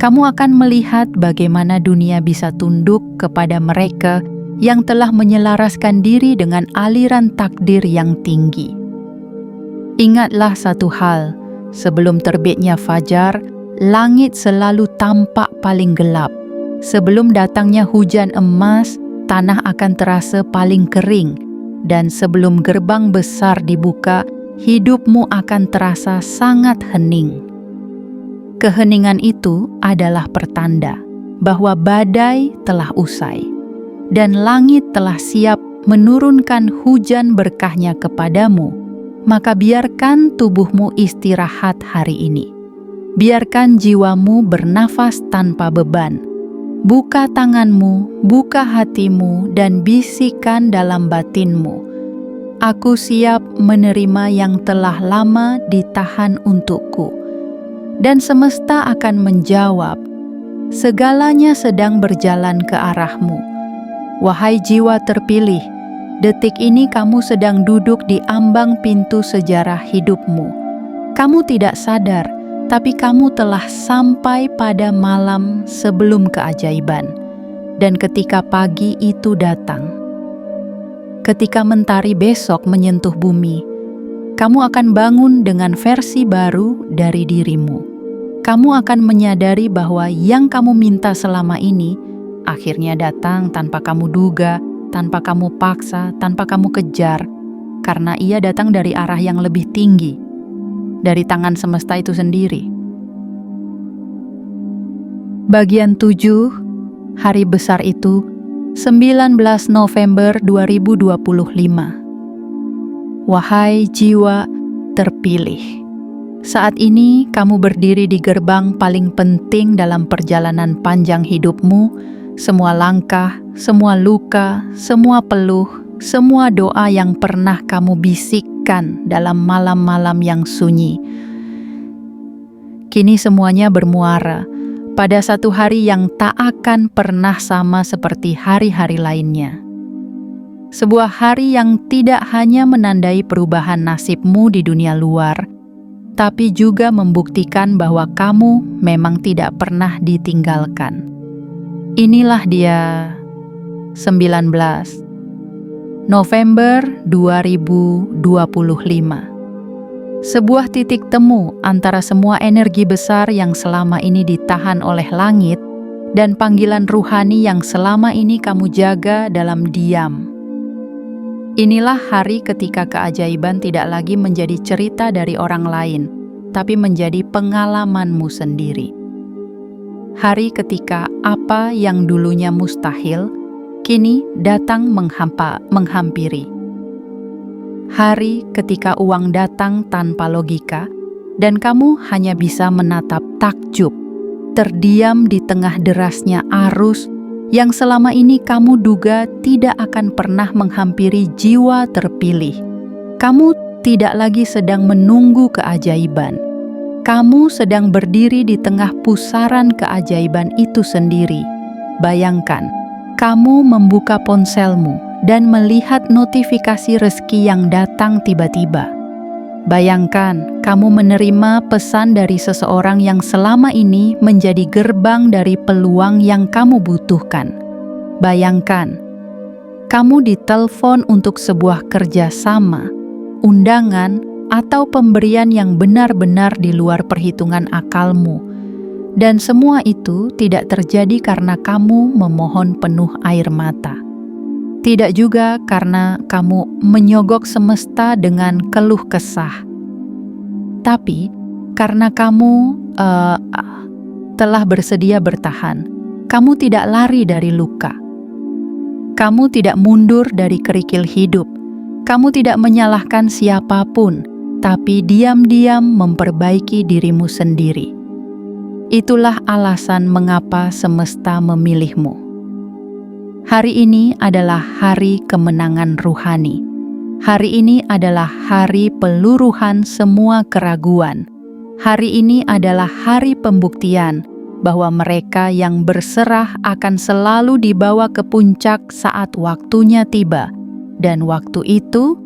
Speaker 1: Kamu akan melihat bagaimana dunia bisa tunduk kepada mereka yang telah menyelaraskan diri dengan aliran takdir yang tinggi. Ingatlah satu hal, sebelum terbitnya fajar, langit selalu tampak paling gelap. Sebelum datangnya hujan emas, tanah akan terasa paling kering. Dan sebelum gerbang besar dibuka, hidupmu akan terasa sangat hening. Keheningan itu adalah pertanda bahwa badai telah usai, dan langit telah siap menurunkan hujan berkahnya kepadamu. Maka biarkan tubuhmu istirahat hari ini. Biarkan jiwamu bernafas tanpa beban. Buka tanganmu, buka hatimu, dan bisikan dalam batinmu. Aku siap menerima yang telah lama ditahan untukku. Dan semesta akan menjawab, segalanya sedang berjalan ke arahmu. Wahai jiwa terpilih, detik ini kamu sedang duduk di ambang pintu sejarah hidupmu. Kamu tidak sadar, tapi kamu telah sampai pada malam sebelum keajaiban. Dan ketika pagi itu datang, ketika mentari besok menyentuh bumi, kamu akan bangun dengan versi baru dari dirimu. Kamu akan menyadari bahwa yang kamu minta selama ini akhirnya datang tanpa kamu duga, tanpa kamu paksa, tanpa kamu kejar, karena ia datang dari arah yang lebih tinggi, dari tangan semesta itu sendiri. Bagian 7, hari besar itu, 19 November 2025. Wahai jiwa terpilih, saat ini kamu berdiri di gerbang paling penting dalam perjalanan panjang hidupmu. Semua langkah, semua luka, semua peluh, semua doa yang pernah kamu bisikkan dalam malam-malam yang sunyi. Kini semuanya bermuara pada satu hari yang tak akan pernah sama seperti hari-hari lainnya. Sebuah hari yang tidak hanya menandai perubahan nasibmu di dunia luar, tapi juga membuktikan bahwa kamu memang tidak pernah ditinggalkan. Inilah dia, 19 November 2025. sebuah titik temu antara semua energi besar yang selama ini ditahan oleh langit dan panggilan ruhani yang selama ini kamu jaga dalam diam. Inilah hari ketika keajaiban tidak lagi menjadi cerita dari orang lain, tapi menjadi pengalamanmu sendiri. Hari ketika apa yang dulunya mustahil, kini datang menghampiri. Hari ketika uang datang tanpa logika, dan kamu hanya bisa menatap takjub, terdiam di tengah derasnya arus yang selama ini kamu duga tidak akan pernah menghampiri jiwa terpilih. Kamu tidak lagi sedang menunggu keajaiban. Kamu sedang berdiri di tengah pusaran keajaiban itu sendiri. Bayangkan, kamu membuka ponselmu dan melihat notifikasi rezeki yang datang tiba-tiba. Bayangkan, kamu menerima pesan dari seseorang yang selama ini menjadi gerbang dari peluang yang kamu butuhkan. Bayangkan, kamu ditelepon untuk sebuah kerjasama, undangan, atau pemberian yang benar-benar di luar perhitungan akalmu. Dan semua itu tidak terjadi karena kamu memohon penuh air mata. Tidak juga karena kamu menyogok semesta dengan keluh kesah. Tapi karena kamu telah bersedia bertahan, kamu tidak lari dari luka. Kamu tidak mundur dari kerikil hidup. Kamu tidak menyalahkan siapapun, tapi diam-diam memperbaiki dirimu sendiri. Itulah alasan mengapa semesta memilihmu. Hari ini adalah hari kemenangan ruhani. Hari ini adalah hari peluruhan semua keraguan. Hari ini adalah hari pembuktian bahwa mereka yang berserah akan selalu dibawa ke puncak saat waktunya tiba. Dan waktu itu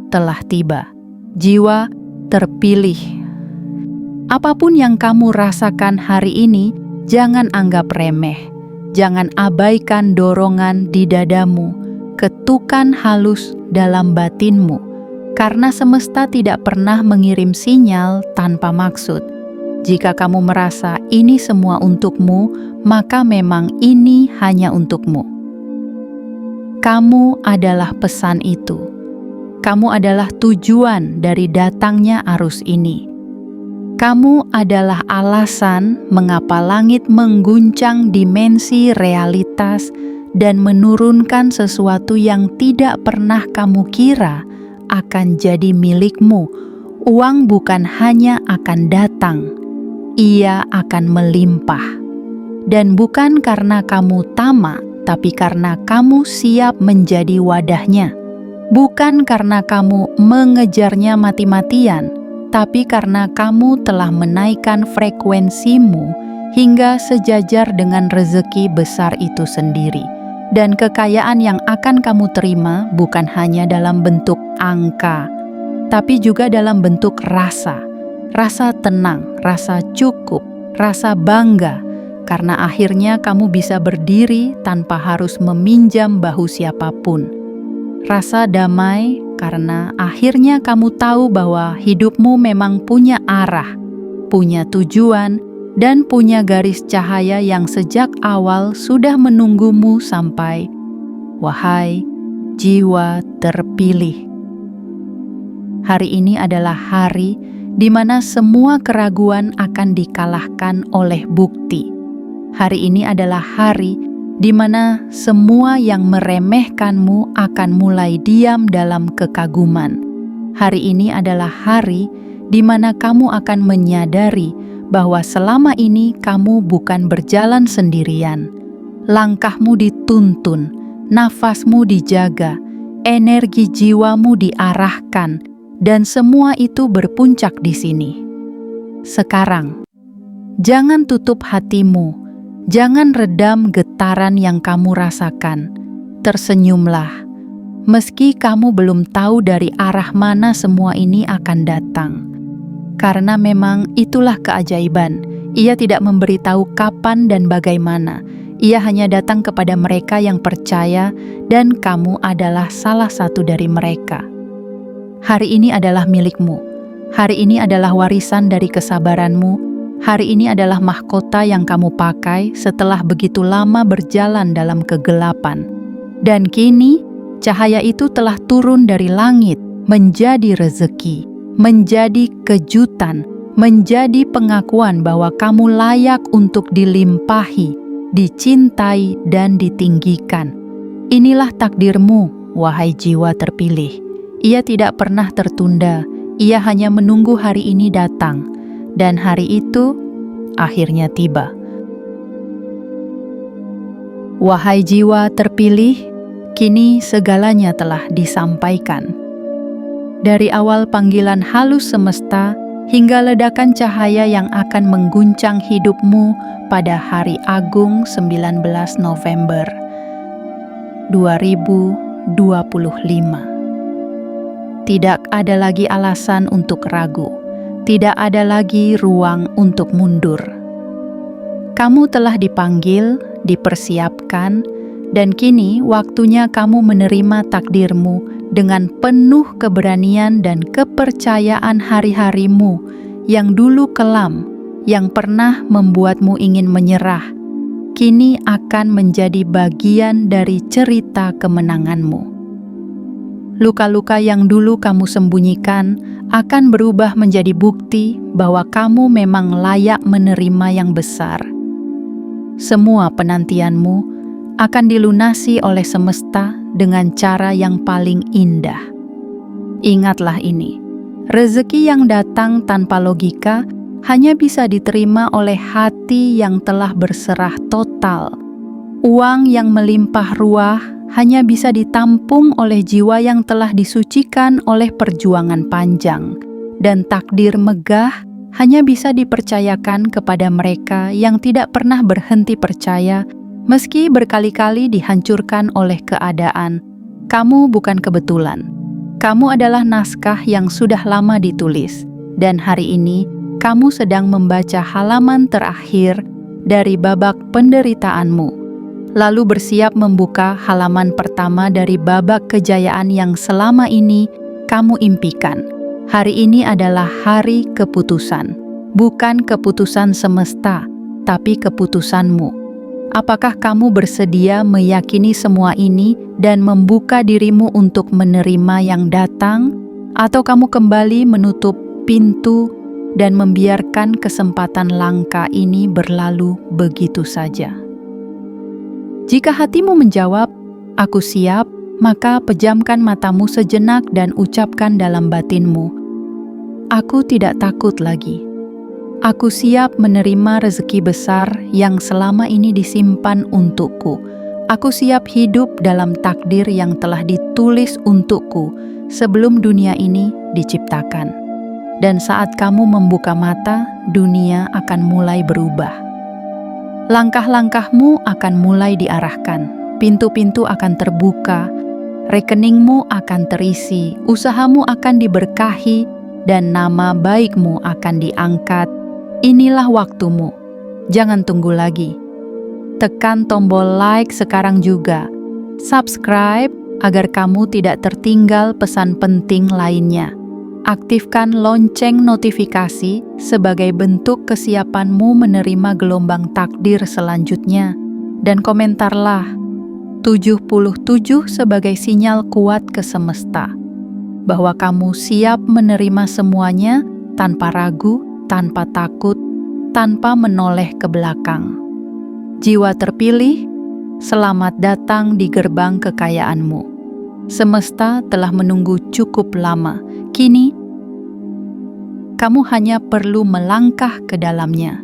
Speaker 1: telah tiba. Jiwa terpilih. Apapun yang kamu rasakan hari ini, jangan anggap remeh. Jangan abaikan dorongan di dadamu, ketukan halus dalam batinmu, karena semesta tidak pernah mengirim sinyal tanpa maksud. Jika kamu merasa ini semua untukmu, maka memang ini hanya untukmu. Kamu adalah pesan itu. Kamu adalah tujuan dari datangnya arus ini. Kamu adalah alasan mengapa langit mengguncang dimensi realitas dan menurunkan sesuatu yang tidak pernah kamu kira akan jadi milikmu. Uang bukan hanya akan datang, ia akan melimpah. Dan bukan karena kamu tamak, tapi karena kamu siap menjadi wadahnya. Bukan karena kamu mengejarnya mati-matian, tapi karena kamu telah menaikkan frekuensimu hingga sejajar dengan rezeki besar itu sendiri. Dan kekayaan yang akan kamu terima bukan hanya dalam bentuk angka, tapi juga dalam bentuk rasa tenang, rasa cukup, rasa bangga, karena akhirnya kamu bisa berdiri tanpa harus meminjam bahu siapapun. Rasa damai karena akhirnya kamu tahu bahwa hidupmu memang punya arah, punya tujuan, dan punya garis cahaya yang sejak awal sudah menunggumu sampai, wahai jiwa terpilih. Hari ini adalah hari di mana semua keraguan akan dikalahkan oleh bukti. Hari ini adalah hari di mana semua yang meremehkanmu akan mulai diam dalam kekaguman. Hari ini adalah hari di mana kamu akan menyadari bahwa selama ini kamu bukan berjalan sendirian. Langkahmu dituntun, nafasmu dijaga, energi jiwamu diarahkan, dan semua itu berpuncak di sini. Sekarang, jangan tutup hatimu. Jangan redam getaran yang kamu rasakan. Tersenyumlah. Meski kamu belum tahu dari arah mana semua ini akan datang. Karena memang itulah keajaiban. Ia tidak memberitahu kapan dan bagaimana. Ia hanya datang kepada mereka yang percaya, dan kamu adalah salah satu dari mereka. Hari ini adalah milikmu. Hari ini adalah warisan dari kesabaranmu. Hari ini adalah mahkota yang kamu pakai setelah begitu lama berjalan dalam kegelapan. Dan kini, cahaya itu telah turun dari langit menjadi rezeki, menjadi kejutan, menjadi pengakuan bahwa kamu layak untuk dilimpahi, dicintai, dan ditinggikan. Inilah takdirmu, wahai jiwa terpilih. Ia tidak pernah tertunda, ia hanya menunggu hari ini datang, dan hari itu akhirnya tiba. Wahai jiwa terpilih, kini segalanya telah disampaikan. Dari awal panggilan halus semesta hingga ledakan cahaya yang akan mengguncang hidupmu pada hari agung 19 November 2025. Tidak ada lagi alasan untuk ragu, tidak ada lagi ruang untuk mundur. Kamu telah dipanggil, dipersiapkan, dan kini waktunya kamu menerima takdirmu dengan penuh keberanian dan kepercayaan. Hari-harimu yang dulu kelam, yang pernah membuatmu ingin menyerah, kini akan menjadi bagian dari cerita kemenanganmu. Luka-luka yang dulu kamu sembunyikan akan berubah menjadi bukti bahwa kamu memang layak menerima yang besar. Semua penantianmu akan dilunasi oleh semesta dengan cara yang paling indah. Ingatlah ini, rezeki yang datang tanpa logika hanya bisa diterima oleh hati yang telah berserah total. Uang yang melimpah ruah hanya bisa ditampung oleh jiwa yang telah disucikan oleh perjuangan panjang, dan takdir megah hanya bisa dipercayakan kepada mereka yang tidak pernah berhenti percaya meski berkali-kali dihancurkan oleh keadaan. Kamu bukan kebetulan. Kamu adalah naskah yang sudah lama ditulis, dan hari ini kamu sedang membaca halaman terakhir dari babak penderitaanmu. Lalu bersiap membuka halaman pertama dari babak kejayaan yang selama ini kamu impikan. Hari ini adalah hari keputusan, bukan keputusan semesta, tapi keputusanmu. Apakah kamu bersedia meyakini semua ini dan membuka dirimu untuk menerima yang datang, atau kamu kembali menutup pintu dan membiarkan kesempatan langka ini berlalu begitu saja? Jika hatimu menjawab, "Aku siap," maka pejamkan matamu sejenak dan ucapkan dalam batinmu, "Aku tidak takut lagi. Aku siap menerima rezeki besar yang selama ini disimpan untukku. Aku siap hidup dalam takdir yang telah ditulis untukku sebelum dunia ini diciptakan." Dan saat kamu membuka mata, dunia akan mulai berubah. Langkah-langkahmu akan mulai diarahkan, pintu-pintu akan terbuka, rekeningmu akan terisi, usahamu akan diberkahi, dan nama baikmu akan diangkat. Inilah waktumu. Jangan tunggu lagi. Tekan tombol like sekarang juga. Subscribe agar kamu tidak tertinggal pesan penting lainnya. Aktifkan lonceng notifikasi sebagai bentuk kesiapanmu menerima gelombang takdir selanjutnya. Dan komentarlah 77 sebagai sinyal kuat ke semesta bahwa kamu siap menerima semuanya tanpa ragu, tanpa takut, tanpa menoleh ke belakang. Jiwa terpilih, selamat datang di gerbang kekayaanmu. Semesta telah menunggu cukup lama. Kini, kamu hanya perlu melangkah ke dalamnya.